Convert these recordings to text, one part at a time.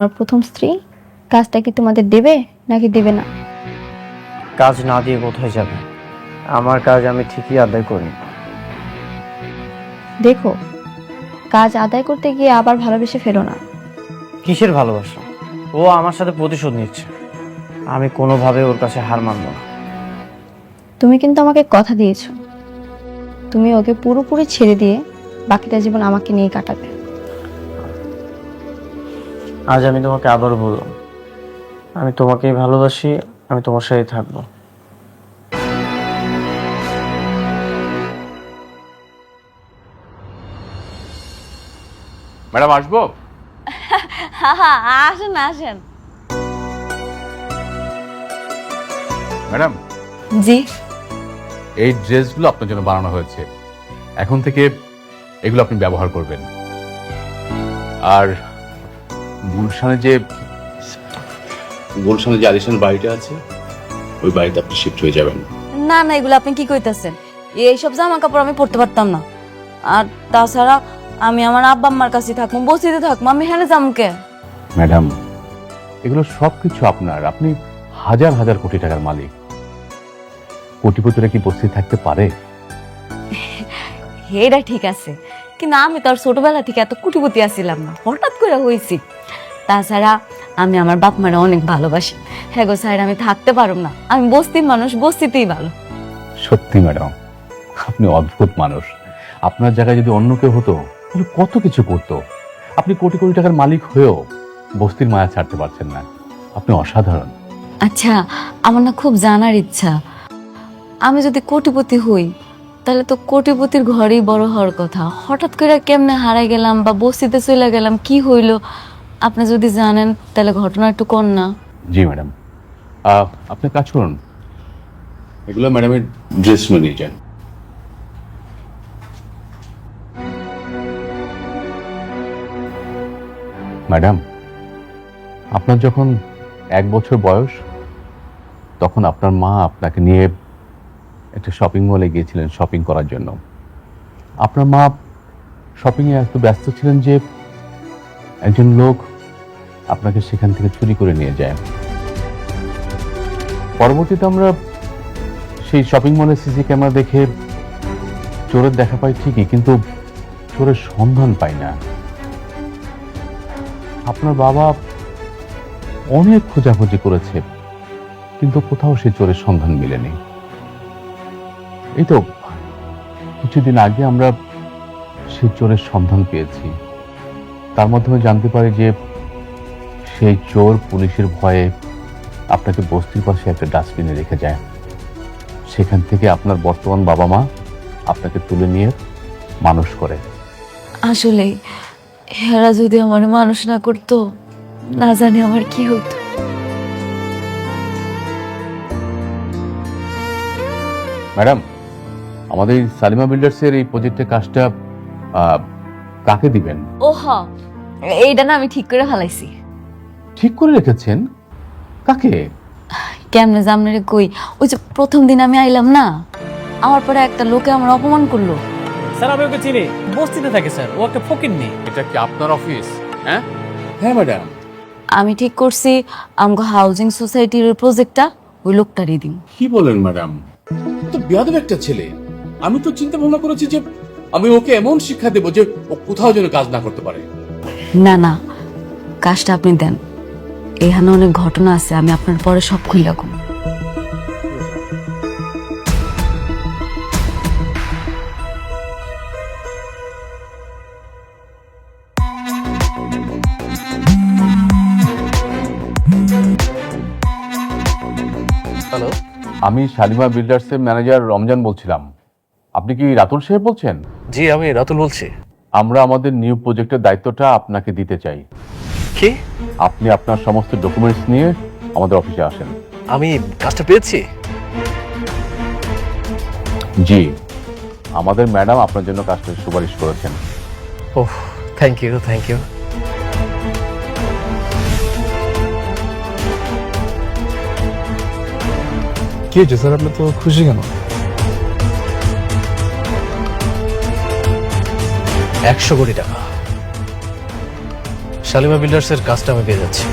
আমার প্রথম স্ত্রী কাজটা কি তোমাদের দেবে নাকি দেবে না? কাজ না দিয়ে কোথায় যাবে? আমার কাজ আমি ঠিকই আদায় করি। দেখো, কাজ আদায় করতে গিয়ে আবার ভালোবেসে ফেলো না। কিসের ভালোবাসা? ও আমার সাথে প্রতিশোধ নিচ্ছে, আমি কোনোভাবে ওর কাছে হার মানব না। তুমি কিন্তু আমাকে কথা দিয়েছো, তুমি ওকে পুরোপুরি ছেড়ে দিয়ে বাকিটা জীবন আমাকে নিয়ে কাটাবে। আজ আমি তোমাকে আবারও বললাম, আমি তোমাকেই ভালোবাসি, আমি তোমার সাথেই থাকবো। ম্যাডাম আসবো? আসেন আসেন। ম্যাডাম, জি। এই ড্রেসগুলো আপনার জন্য বানানো হয়েছে, এখন থেকে এগুলো আপনি ব্যবহার করবেন। আর গুলশানে যে আলিশান বাড়িটা আছে, ওই বাড়িতে আপনি শিফট হয়ে যাবেন। না না, এগুলো আপনি কি কইতাছেন? এইসব জামা কাপড় আমি পরতে পারতাম না। আর তাছাড়া আমি আমার আব্বা আম্মার কাছে থাকবো, বসিতে থাকবো, আমি হেনে যামকে। ম্যাডাম, এগুলো সবকিছু আপনার, আপনি হাজার হাজার কোটি টাকার মালিক। কোটিপতিরা কি বসে থাকতে পারে? এটা ঠিক আছে, কিন্তু আমি তো আর ছোটবেলা থেকে এত কোটিপতি আসছিলাম না, হঠাৎ করে হয়েছি। তাছাড়া আমি আমার বাপ মারা অনেক ভালোবাসি। হ্যাঁ গো স্যার, আমি থাকতে পারব না, আমি বস্তির মানুষ, বস্তিতেই ভালো। সত্যি ম্যাডাম, আপনি অদ্ভুত মানুষ। আপনার জায়গায় যদি অন্য কেউ হতো তাহলে কত কিছু করতো। আপনি কোটি কোটি টাকার মালিক হয়েও বস্তির মায়া ছাড়তে পারছেন না। আপনি অসাধারণ। আচ্ছা, আমার না খুব জানার ইচ্ছা, আমি যদি কোটিপতি হই তাহলে তো কোটিপতির ঘরেই বড় হওয়ার কথা, হঠাৎ করে কেমনে হারাই গেলাম বা বস্তিতে চলে গেলাম, কি হইলো? আপনি যদি জানেন তাহলে ঘটনা একটু কন না। জি ম্যাডাম, আপনি কাজ করুন, এগুলো ম্যাডামের ড্রেস নিয়ে যান। ম্যাডাম, আপনার যখন 1 বছর বয়স, তখন আপনার মা আপনাকে নিয়ে একটা শপিং মলে গিয়েছিলেন শপিং করার জন্য। আপনার মা শপিংয়ে এত ব্যস্ত ছিলেন যে একজন লোক আপনাকে সেখান থেকে চুরি করে নিয়ে যায়। পরবর্তীতে আমরা সেই শপিং মলে সিসি ক্যামেরা দেখে চোরের দেখা পাই ঠিকই, কিন্তু চোরের সন্ধান পাই না। আপনার বাবা অনেক খোঁজাখুঁজি করেছে, কিন্তু কোথাও সেই চোরের সন্ধান মিলেনি। এই তো কিছুদিন আগে আমরা সেই চোরের সন্ধান পেয়েছি। তার মাধ্যমে জানতে পারি যে সেই চোর পুলিশের ভয়ে আপনাকে বস্তির পাশে একটা ডাস্টবিনে রেখে যায়। সেখান থেকে আপনার বর্তমান বাবা মা আপনাকে তুলে নিয়ে মানুষ করে। আসলে হেরা যদি আমার মানুষ না করতো, না জানি আমার কি হতো। ম্যাডাম, আমাদের সালিমা বিল্ডার্সের এই প্রজেক্টের কাজটা কাকে দিবেন? ও হ, এইটা না আমি ঠিক করে ফেলাইছি। ঠিক করে রেখেছেন? কাকে? কেমনে জামনে রে কই, ওই যে প্রথম দিন আমি আইলাম না, আমার পরে একটা লোকে আমার অপমান করলো। স্যার আমি ওকে চিনি, বস্তিতে থাকে স্যার, ও একটা ফকিন্নি। এটা কি আপনার অফিস? হ্যাঁ হ্যাঁ ম্যাডাম, আমি ঠিক করছি আমগো হাউজিং সোসাইটির প্রজেক্টটা ওই লোকটারই দিন। কি বলেন ম্যাডাম? তো বেয়াদব একটা ছেলে। আমি তো চিন্তা ভাবনা করেছি যে আমি ওকে এমন শিক্ষা দেবো যে ও কোথাও যেন কাজ না করতে পারে। না না, কাজটা আপনি দেন, এখানে অনেক ঘটনা আছে, আমি আপনার পরে সব খুলে কম। হ্যালো, আমি শালিমা বিল্ডার্সের ম্যানেজার রমজান বলছিলাম। আপনি কি রাতুল সাহেব বলছেন? জি আমি রাতুল বলছি। আমরা আমাদের নিউ প্রজেক্টের দায়িত্বটা আপনাকে দিতে চাই। কি? আপনি আপনার সমস্ত ডকুমেন্টস নিয়ে আমাদের অফিসে আসেন। আমি কাজটা পেয়েছি? জি, আমাদের ম্যাডাম আপনার জন্য কাজটা সুপারিশ করেছেন। ওহ, থ্যাংক ইউ থ্যাংক ইউ। কি হয়েছে স্যার, আপনি তো খুশি কেন? 100 কোটি টাকা শালিমা বিল্ডার্সের কাজটা আমি পেয়ে যাচ্ছি।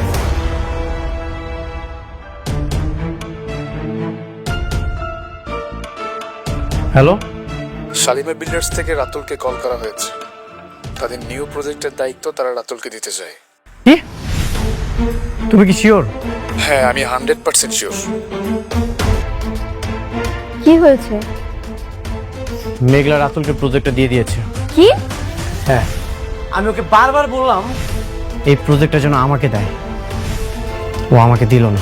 হ্যালো, শালিমা বিল্ডার্স থেকে রাতুলকে কল করা হয়েছে। তাদের নিউ প্রজেক্টের দায়িত্ব তারা রাতুলকে দিতে চায়। কি? তুমি কি শিওর? হ্যাঁ, আমি 100% শিওর। কি হয়েছে? মেঘলা রাতুলকে প্রজেক্টটা দিয়ে দিয়েছে। কি? হ্যাঁ, আমি ওকে বারবার বললাম এই প্রজেক্টটা যেন আমাকে দেয়, ও আমাকে দিল না।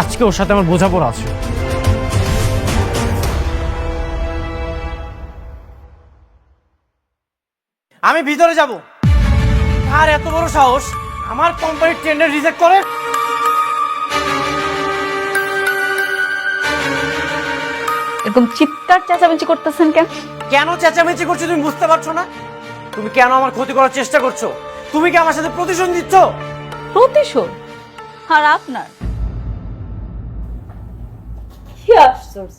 আজকে ওর সাথে আমার বোঝাপড়া আছে। আমি ভিতরে যাব। আর এত বড় সাহস আমার কোম্পানির টেন্ডার রিজেক্ট করে? এরকম চিৎকার চেঁচামেচি করতেছেন কেন? কেন চেঁচামেচি করছো তুমি বুঝতে পারছো না? তুমি কেন আমার ক্ষতি করার চেষ্টা করছো? তুমি কি আমার সাথে প্রতিশোধ দিচ্ছ? প্রতিশোধ? আর আপনার কি আশ্চর্য,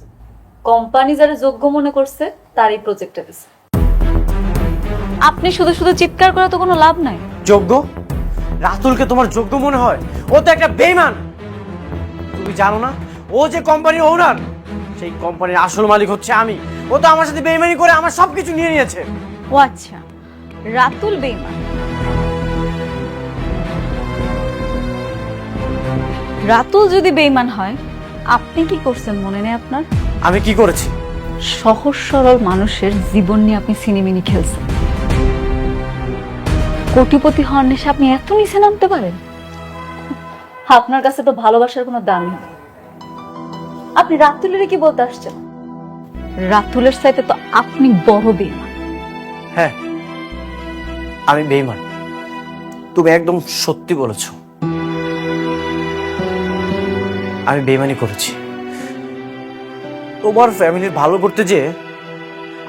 কোম্পানি যারা যোগ্য মনে করছে তারই প্রজেক্টে দিছে। আপনি শুধু শুধু চিৎকার করে তো কোনো লাভ নাই। যোগ্য? রাতুলকে তোমার যোগ্য মনে হয়? ও তো একটা বেঈমান। তুমি জানো না ও যে কোম্পানির ওনার, সেই কোম্পানির আসল মালিক হচ্ছে আমি। ও তো আমার সাথে বেঈমানি করে আমার সবকিছু নিয়ে নিয়েছে। ও আচ্ছা, রাতুল বেঈমান। রাতুল যদি বেঈমান হয়, আপনি কি করছেন মনে নেই আপনার? আমি কি করেছি? সহজ সরল মানুষের জীবন নিয়ে আপনি সিনেমিনি খেলছেন। কোটিপতি হওয়ার নেশা আপনি এত নিচে নামতে পারেন? আপনার কাছে তো ভালোবাসার কোনো দামই নেই। আপনি রাতুলের কি বলতে আসছেন? রাতুলের চাইতে তো আপনি বড় বেঈমান। হ্যাঁ, আমি বেঈমান। তুমি একদম সত্যি বলেছো। আমি বেঈমানি করেছি। তোমার ফ্যামিলির ভালো করতে যে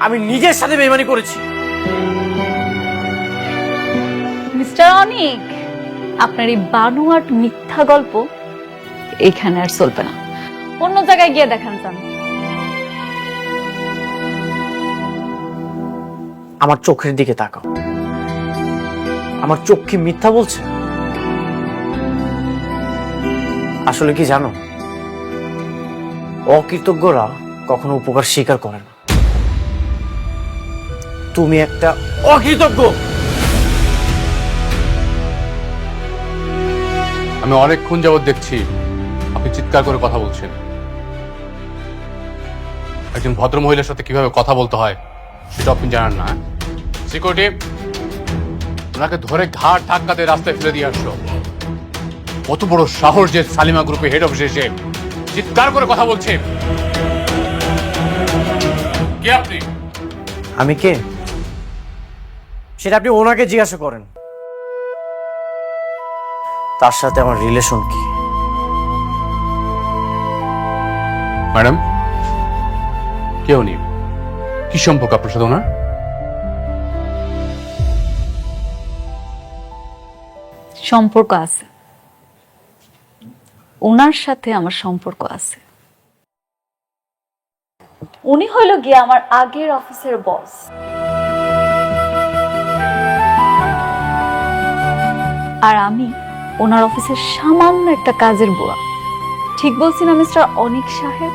আমি নিজের সাথে বেঈমানি করেছি। মিস্টার অনিক, আপনার এই বানোয়াট মিথ্যা গল্প এখানে আর চলবে না। অন্য জায়গায় গিয়ে দেখান যান। আমার চোখের দিকে তাকাও। আমার চোখ কি মিথ্যা বলছে? আসলে কি জানো, অকৃতজ্ঞরা কখনো উপকার স্বীকার করে না। তুমি একটা অকৃতজ্ঞ। আমি অনেকক্ষণ যাবৎ দেখছি আপনি চিৎকার করে কথা বলছেন। একজন ভদ্র মহিলার সাথে কিভাবে কথা বলতে হয় সেটা আপনি জানেন না। সিকিউরিটি, ওনাকে ধরে ঘাড় ধাক্কাতে রাস্তায় ফেলে দিয়ে আসলো। কত বড় সাহস যে সালিমা গ্রুপে হেড অফিসে এসে চিৎকার করে কথা বলছে। কে আপনি? আমি কে সেটা আপনি ওনাকে জিজ্ঞাসা করেন। তার সাথে আমার রিলেশন কি? ম্যাডাম, কেউ নেই। কি সম্পর্ক আপনার সাথে ওনার? সম্পর্ক আছে, ওনার সাথে আমার সম্পর্ক আছে। উনি হইল গিয়ে আমার আগের অফিসের বস। আর আমি ওনার অফিসের সামান্য একটা কাজের বুয়া। ঠিক বলছি না মিস্টার অনিক সাহেব?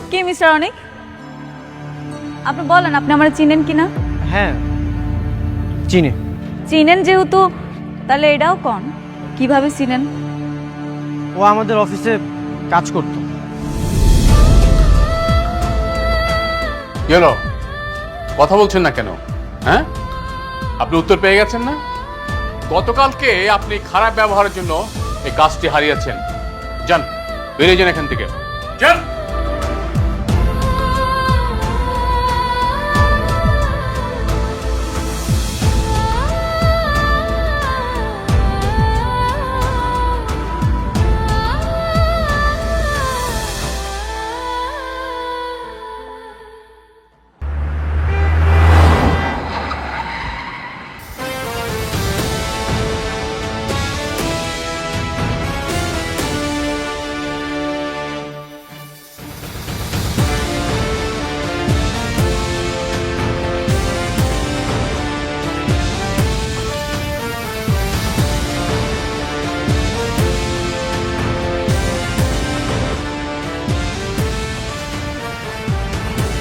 কি মিস্টার অনিক, আপনি বলেন আপনি আমার চিনেন কিনা? হ্যাঁ, চিনি। চিনেন যেহেতু, তাহলে এটাও কোন কিভাবে চিনেন? ও আমাদের অফিসে কাজ করতো। কি হলো, কথা বলছেন না কেন? হ্যাঁ, আপনি উত্তর পেয়ে গেছেন না? গতকালকে আপনি খারাপ ব্যবহারের জন্য এই কাজটি হারিয়েছেন। যান, বেরিয়ে যান এখান থেকে, যান।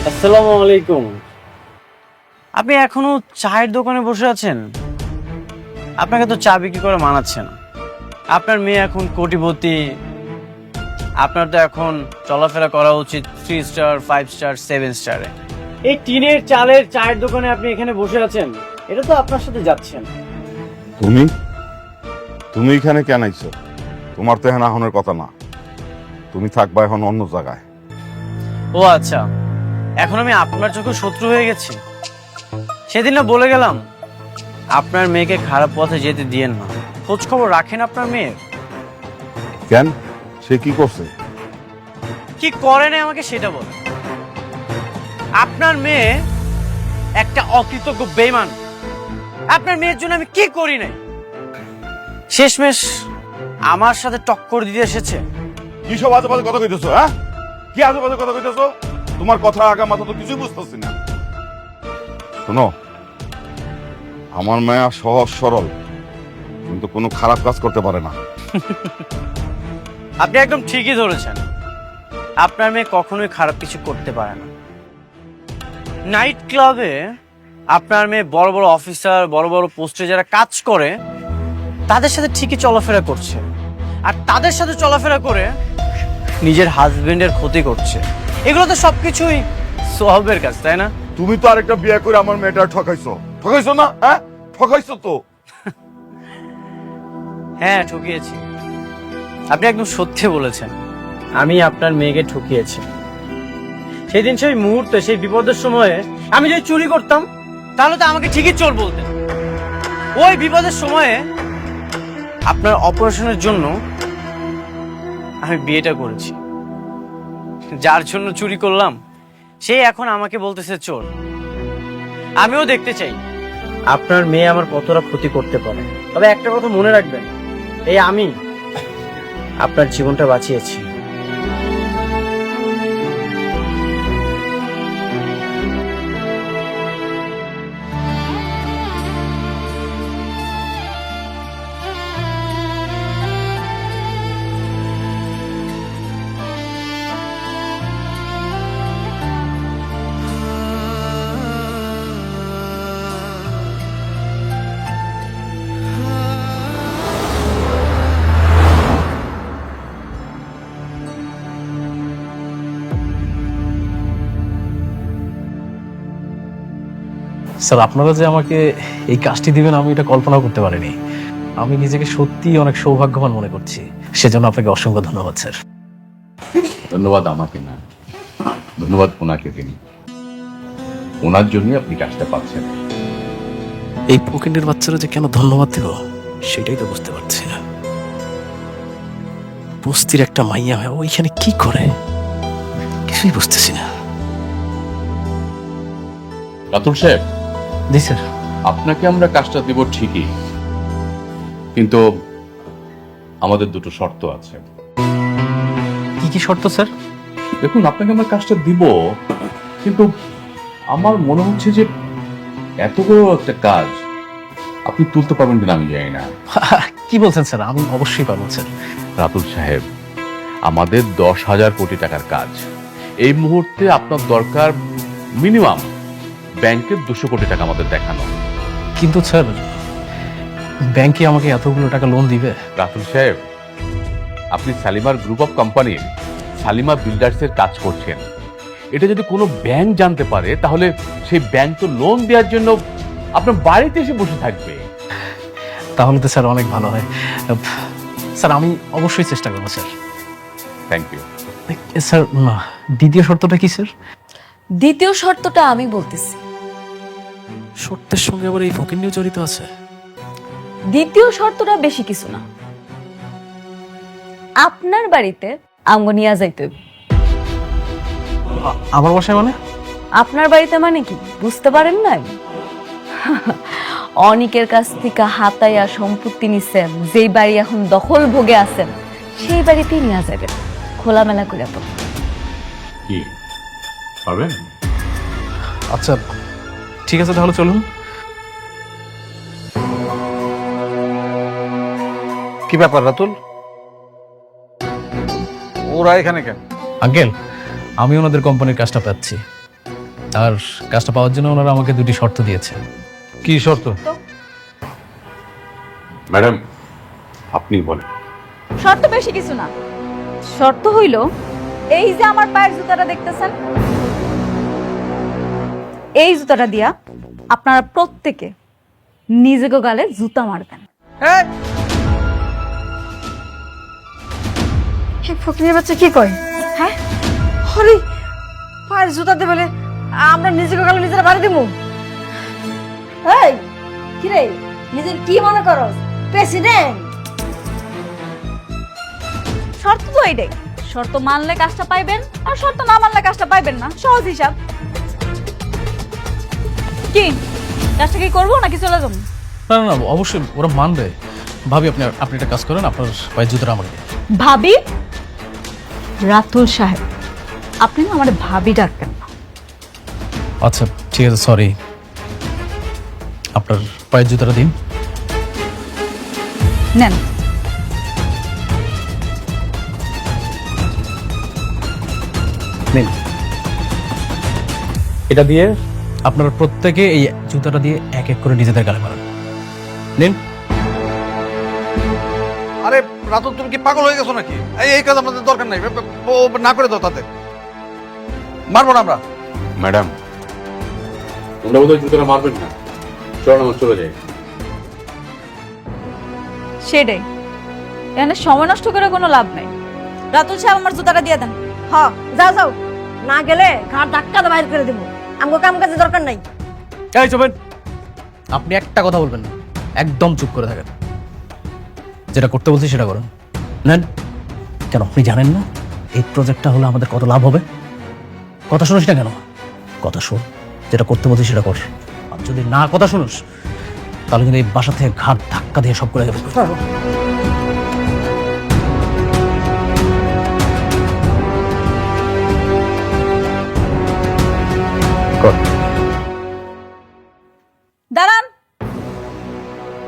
আসসালামু আলাইকুম। আপনি এখনো চায়ের দোকানে বসে আছেন? আপনাকে তো চা বিক্রি করে মানাচ্ছে না। আপনার মেয়ে এখন কোটিপতি, আপনার তো এখন চলাফেরা করা উচিত 3 স্টার 5 স্টার 7 স্টারে। এই টিনের চালের চায়ের দোকানে আপনি এখানে বসে আছেন, এটা তো আপনার সাথে যাচ্ছে না। তুমি তুমি এখানে কেন আইছো? তোমার তো এখন আহনের কথা না, তুমি থাকবা এখন অন্য জায়গায়। ও আচ্ছা, এখন আমি আপনার চোখে শত্রু হয়ে গেছি? সেদিন না বলে গেলাম আপনার মেয়েকে খারাপ পথে যেতে দিয়েন না। খোঁজ খবর রাখেন আপনার মেয়ের? কেন, সে কি করছে? কি করে না আমাকে সেটা বলেন। আপনার মেয়ে একটা অকৃতজ্ঞ বেঈমান। আপনার মেয়ের জন্য আমি কি করি নাই? শেষমেশ আমার সাথে টক্কর দিতে এসেছে। কি সব আজে বাজে কথা কইতেছো? হ্যাঁ, কি আজে বাজে কথা কইতেছো? তোমার কথা আগা মাথা তো কিছুই বুঝতেছি না। শোনো, আমার মায়া সহজ সরল, কিন্তু কোনো খারাপ কাজ করতে পারে না। আপনি একদম ঠিকই ধরেছেন। আপনার মেয়ে কখনোই খারাপ কিছু করতে পারে না। নাইট ক্লাবে আপনার মেয়ে বড় বড় অফিসার, বড় বড় পোস্টে যারা কাজ করে তাদের সাথে ঠিকই চলাফেরা করছে, আর তাদের সাথে চলাফেরা করে নিজের হাজবেন্ডের ক্ষতি করছে। এগুলো তো সবকিছুই সোহাবের কাজ, তাই না? তুমি তো আরেকটা বিয়ে করে আমার মেয়েটা ঠকাইছো, ঠকাইছো না? হ্যাঁ, ঠকাইছো তো। হ্যাঁ, ঠকিয়েছি। আপনি একদম সত্যি বলেছেন, আমি আপনার মেয়েকে ঠকিয়েছি। সেই দিন, সেই মুহূর্তে, সেই বিপদের সময়ে আমি যদি চুরি করতাম তাহলে তো আমাকে ঠিকই চোর বলতেন। ওই বিপদের সময়ে আপনার অপারেশনের জন্য আমি বিয়েটা করেছি। যার জন্য চুরি করলাম সে এখন আমাকে বলতেছে চোর। আমিও দেখতে চাই আপনার মেয়ে আমার কতটা ক্ষতি করতে পারে। তবে একটা কথা মনে রাখবেন, এই আমি আপনার জীবনটা বাঁচিয়েছি। স্যার, আপনারা যে আমাকে এই কাজটি দিবেন আমি এটা কল্পনা করতে পারিনি। আমি নিজেকে সত্যিই অনেক সৌভাগ্যবান মনে করছি। সেজন্য আপনাকে অসংখ্য ধন্যবাদ স্যার। ধন্যবাদ আমাকে না, ধন্যবাদ ওনাকে তিনি। ওনার জন্যই আপনি কাজটা পাচ্ছেন। এই ফকিন্ডের বাচ্চারা যে কেন ধন্যবাদ দিল সেটাই তো বুঝতে পারছি না। বস্তির একটা মাইয়া হয় ওইখানে কি করে কিছুই বুঝতেছি না। রাতুল সাহেব, জি স্যার। আপনাকে আমরা কাজটা দিব ঠিকই, কিন্তু আমাদের দুটো শর্ত আছে। কি কি শর্ত স্যার? দেখুন, আপনাকে আমরা কাজটা দিব, কিন্তু আমার মনে হচ্ছে যে এত বড় একটা কাজ আপনি তুলতে পারবেন কিনা আমি জানি না। কি বলছেন স্যার? আমি অবশ্যই পারবো স্যার। রাতুল সাহেব, আমাদের 10,000 কোটি টাকার কাজ। এই মুহূর্তে আপনার দরকার মিনিমাম ব্যাংকের 200 কোটি টাকা আমাদের দেখানো। কিন্তু স্যার, ব্যাংকে আমাকে এতগুলো টাকা লোন দিবে? রাতুল সাহেব, আপনি সালিমার গ্রুপ অফ কোম্পানির সালিমা বিল্ডার্সের কাজ করছেন। এটা যদি কোনো ব্যাংক জানতে পারে তাহলে সেই ব্যাংক তো লোন দেওয়ার জন্য আপনার বাড়িতে এসে বসে থাকবে। তাহলে তো স্যার অনেক ভালো হয়। স্যার, আমি অবশ্যই চেষ্টা করবো স্যার। Thank you. স্যার, দ্বিতীয় শর্তটা কি স্যার? দ্বিতীয় শর্তটা আমি বলতেছি। শর্তের সঙ্গে আবার এই ফকিন্নিও জড়িত আছে? দ্বিতীয় শর্তটা বেশি কিছু না, আপনার বাড়িতে আমগো নিয়ে যাইতে হইব। আমার বাসায় মানে? আপনার বাড়িতে মানে কি বুঝতে পারেন নাই? অনেকের কাছ থেকে হাতাইয়া সম্পত্তি নিছেন, যেই বাড়ি এখন দখল ভোগে আছেন সেই বাড়িতেই নিয়ে যাবেন, খোলামেলা করে। তো কি পারবেন? আচ্ছা ঠিক আছে, তাহলে চলুন। কি ব্যাপার রাতুল, ওরা এখানে কেন? আঙ্কেল, আমি ওনাদের কোম্পানির কাজটা পাচ্ছি। আর কাজটা পাওয়ার জন্য ওনারা আমাকে দুটি শর্ত দিয়েছে। কি শর্ত? ম্যাডাম আপনি বলেন। শর্ত বেশি কিছু না, শর্ত হইল এই যে আমার পায়ের জুতাটা দেখতেছেন, এই জুতাটা দিয়া আপনারা প্রত্যেকে নিজেকে গালে জুতা মারবেন। ফকিরের বাচ্চা কি কয়? হ্যাঁ, হরি পায়ের জুতাতে বলে আমরা নিজেকে গালে নিজেরা বাড়ি দিব? এই কিরে, নিজের কি মনে করো প্রেসিডেন্ট? শর্ত তো এইটাই, শর্ত মানলে কাজটা পাইবেন আর শর্ত না মানলে কাজটা পাইবেন না, সহজ হিসাব। কি কাজটা কি করবো নাকি চলে যাবো? না না না, অবশ্যই ওরা মানবে। ভাবি আপনি আপনি একটা কাজ করেন, আপনার পায়ের জুতোটা আমাকে দিন। ভাবি? রাতুল সাহেব, আপনি না আমার ভাবি ডাকবেন না। আচ্ছা ঠিক আছে, সরি। আপনার পায়ের জুতোটা দিন। নেন। নিন, এটা দিয়ে আপনারা প্রত্যেকে এই জুতাটা দিয়ে এক এক করে নিজেদের গালে মারান। নিন। আরে রাতুল, তুমি কি পাগল হয়ে গেছো নাকি? এই কাজ আমাদের দরকার নাই, ও না করে দাও, তাতে মারবো না আমরা। ম্যাডাম তোমরা বোধহয় জুতোটা মারবেন না, চলো আমরা চলে যাই। সেটাই, এখানে সময় নষ্ট করে কোনো লাভ নাই। রাতুল সাহেব আমার জুতাটা দিয়ে দেন। হ, যাও যাও, না গেলে ঘাট ধাক্কা দিয়ে বাইর করে দিব। আমগো কাম কাজে দরকার নাই। এই চুপেন, আপনি একটা কথা বলবেন না, একদম চুপ করে থাকেন। যেটা করতে বলছি সেটা করুন। নেন। কেন আপনি জানেন না এই প্রজেক্টটা হলে আমাদের কত লাভ হবে? কথা শুনিস না কেন? কথা শোন, যেটা করতে বলছি সেটা কর। আর যদি না কথা শুনিস তাহলে কিন্তু এই বাসা থেকে ঘাট ধাক্কা দিয়ে সব করে যাবে। দাঁড়ান,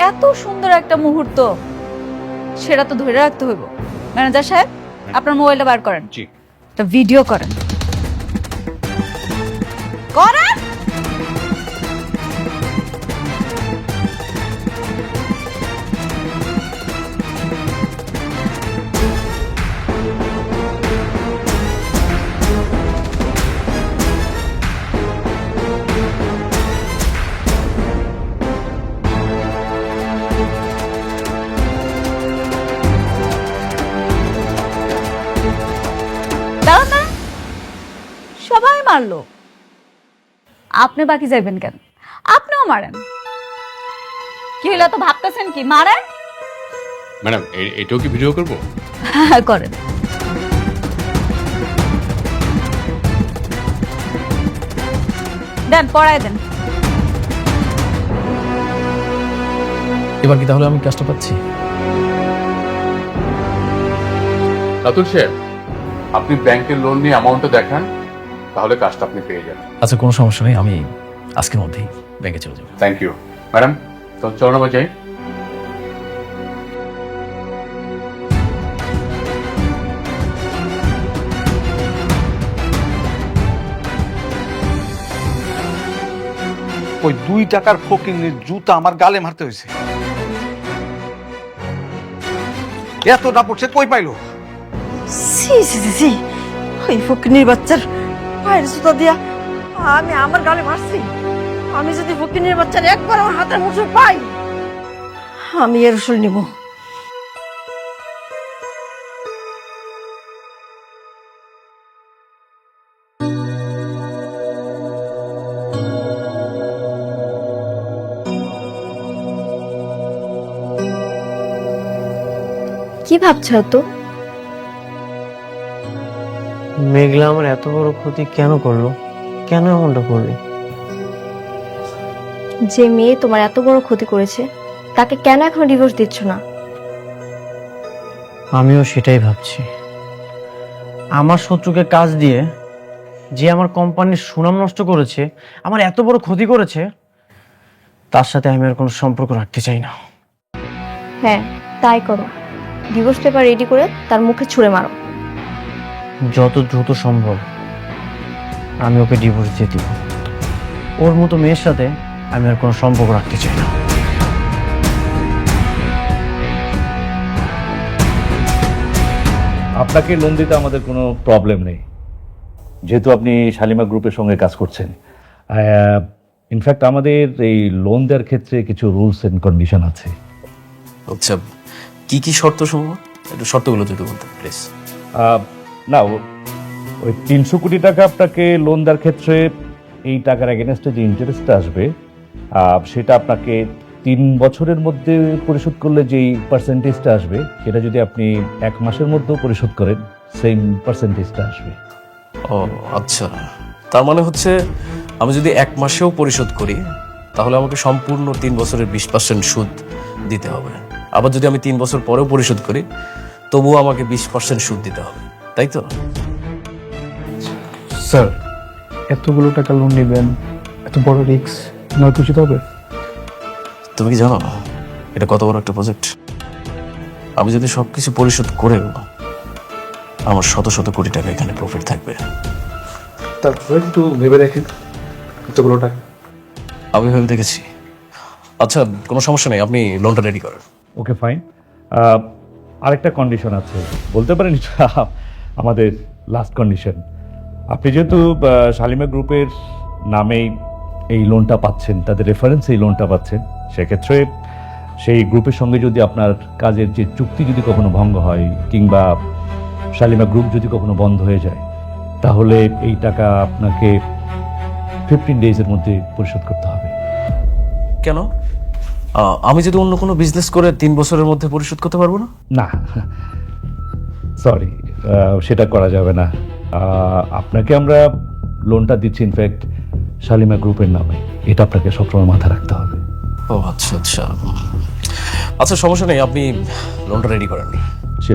এত সুন্দর একটা মুহূর্ত, সেটা তো ধরে রাখতে হইব। ম্যানেজার সাহেব, আপনার মোবাইলটা বার করেন। জি। একটা ভিডিও করেন। করেন। দাঁড়ান না, সবাই মারলো, আপনি বাকি যাইবেন কেন? আপনিও মারেন। কি হইলো, তো ভাবতেছেন কি? মারেন। ম্যাডাম এটাও কি ভিডিও করবো? হ্যাঁ, করেন। দেন, পড়ায় দেন। এবার কি তাহলে আমি কাজটা পাচ্ছি? রাতুল সাহেব আপনি ব্যাংকের লোন নিয়ে অ্যামাউন্টটা দেখান, তাহলে কাজটা আপনি পেয়ে যাবেন। আচ্ছা, কোনো সমস্যা নেই, আমি আজকের মধ্যেই ব্যাংকে চলে যাবো। Thank you madam. তো চলো না যাই। ওই 2 টাকার ফকিন্নির জুতা আমার গালে মারতে হয়েছে। এত দাপট সে কই পাইলো? সি সি সি সি, ওই ফকিনির বাচ্চার পায়ের জুতা দিয়া আমি আমার গালে মারছি। আমি যদি ফকিনির বাচ্চার একবার আমার হাতের মুঠোয় পাই, আমি এর রসুল নিব। কি ভাবছো তো? মেঘলা আমার এত বড় ক্ষতি কেন করলো? কেন এমনটা করলি? যে মেয়ে তোমার এত বড় ক্ষতি করেছে তাকে কেন এখনো ডিভোর্স দিচ্ছ না? আমিও সেটাই ভাবছি। আমার শত্রুকে কাজ দিয়ে যে আমার কোম্পানির সুনাম নষ্ট করেছে, আমার এত বড় ক্ষতি করেছে, তার সাথে আমি আর কোনো সম্পর্ক রাখতে চাই না। হ্যাঁ, তাই করো। ডিভোর্স পেপার রেডি করে তার মুখে ছুঁড়ে মারো। যত দ্রুত সম্ভব আমি ওকে ডিভোর্স দিয়ে দিব। ওর মতো মেয়ের সাথে আমি আর কোনো সম্পর্ক রাখতে চাই না। আপনাকে লোন দিতে আমাদের কোনো প্রবলেম নেই, যেহেতু আপনি শালিমা গ্রুপের সঙ্গে কাজ করছেন। ইনফ্যাক্ট আমাদের এই লোন দেওয়ার ক্ষেত্রে কিছু রুলস এন্ড কন্ডিশন আছে। আচ্ছা, কি কি শর্ত সমূহ, একটু শর্তগুলো যদি বলতেন প্লিজ। না, ওই 300 কোটি টাকা আপনাকে লোন দেওয়ার ক্ষেত্রে এই টাকার এগেনস্টে যে ইন্টারেস্টটা আসবে সেটা আপনাকে 3 বছরের মধ্যে পরিশোধ করলে যেই পার্সেন্টেজটা আসবে সেটা যদি আপনি 1 মাসের মধ্যেও পরিশোধ করেন সেম পার্সেন্টেজটা আসবে। ও আচ্ছা, তার মানে হচ্ছে আমি যদি 1 মাসেও পরিশোধ করি তাহলে আমাকে সম্পূর্ণ 3 বছরের 20% সুদ দিতে হবে। আবার যদি আমি 3 বছর পরেও পরিশোধ করি তবুও আমাকে 20% সুদ দিতে হবে, তাই তো? স্যার, এতগুলো টাকা লোন নেবেন, এত বড় রিস্ক নয় উচিত হবে? তুমি কি জানো এটা কত বড় একটা প্রজেক্ট? আমি যদি সবকিছু পরিশোধ করেও আমার শত শত কোটি টাকা এখানে প্রফিট থাকবে। তারপরে একটু ভেবে দেখেন, এতগুলো টাকা। আমি ভেবে দেখেছি। আচ্ছা, কোনো সমস্যা নেই, আপনি লোনটা রেডি করেন। ওকে, ফাইন। আরেকটা কন্ডিশন আছে, বলতে পারেন এটা আমাদের লাস্ট কন্ডিশন। আপনি যেহেতু শালিমা গ্রুপের নামেই এই লোনটা পাচ্ছেন, তাদের রেফারেন্স এই লোনটা পাচ্ছেন, সেক্ষেত্রে সেই গ্রুপের সঙ্গে যদি আপনার কাজের যে চুক্তি যদি কখনো ভঙ্গ হয় কিংবা শালিমা গ্রুপ যদি কখনো বন্ধ হয়ে যায় তাহলে এই টাকা আপনাকে 15 ডেজের মধ্যে পরিশোধ করতে হবে। কেন? আমি যদি অন্য কোনো বিজনেস করে 3 বছরের মধ্যে পরিশোধ করতে পারবো না? না, সরি, সেটা করা যাবে না। আপনাকে আমরা লোনটা দিচ্ছি ইনফ্যাক্ট শালিমা গ্রুপের নামে, এটা আপনাকে সবসময় মাথায় রাখতে হবে। ও আচ্ছা আচ্ছা আচ্ছা, সমস্যা নেই, আপনি লোনটা রেডি করেন। সে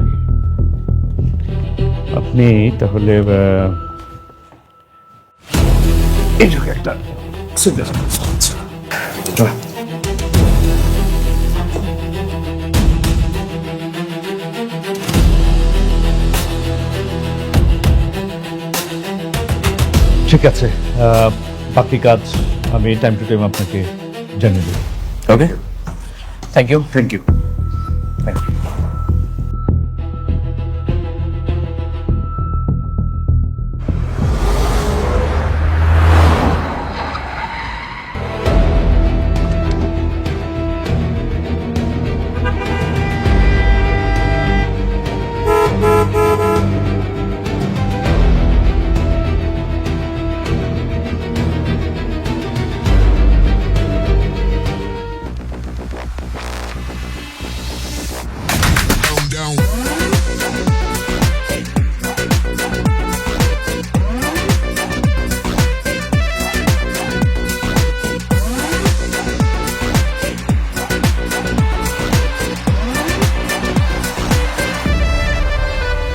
আপনি তাহলে এই যে একটা ঠিক আছে, বাকি কাজ আমি টাইম টু টাইম আপনাকে জানিয়ে দেব। Okay, thank you. Thank you. Thank you.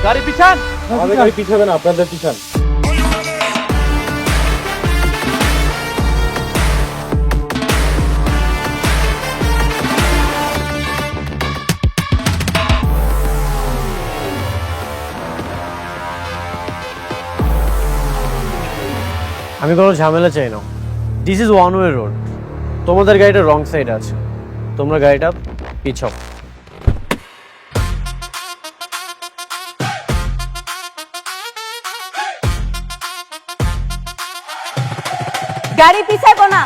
গাড়ি পিছান। আমাদের গাড়ি পিছাবে না, আপনাদের পিছান। আমি কোনো ঝামেলা চাই না। This is one way road. তোমাদের গাড়িটা রং সাইড আছে, তোমরা গাড়িটা পিছাও। গাড়ি পিছাইবো না।